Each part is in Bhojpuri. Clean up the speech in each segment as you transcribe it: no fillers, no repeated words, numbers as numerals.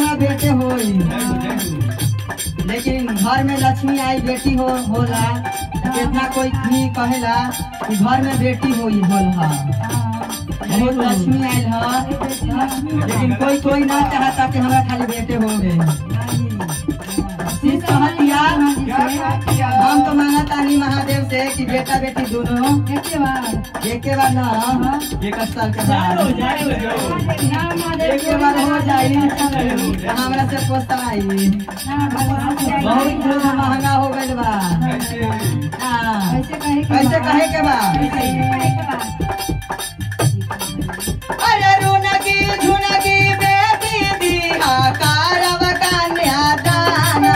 हमारा बेटे होई, लेकिन घर में लक्ष्मी आई बेटी होला कितना कोई भी कहेला कि घर में बेटी होई होला बहुत लक्ष्मी आयल है, लेकिन कोई ना चाहता कि हमारा खाली बेटे हो गए। हम तो मांगा तानी महादेव से कि बेटा बेटी दोनों एक बार ना 1 साल के बाद एक बार हो जाए हमारा से पोसाई। बहुत महंगा हो गए बा, कैसे कहे के बा। अरे रुनकी झुनकी बेटी दिया कारव कन्या दाना,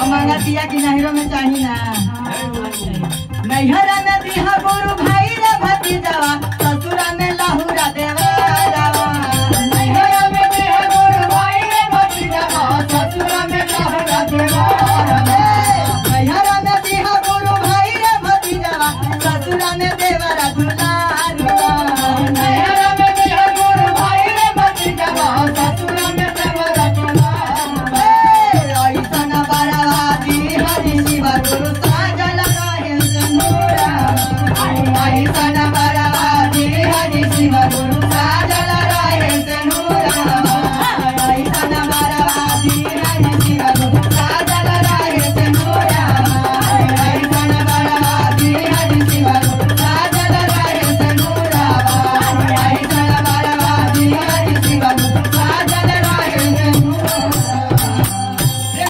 मांगा दिया कि नहरों में चाहिए ना, नैहरा में दिया गुरु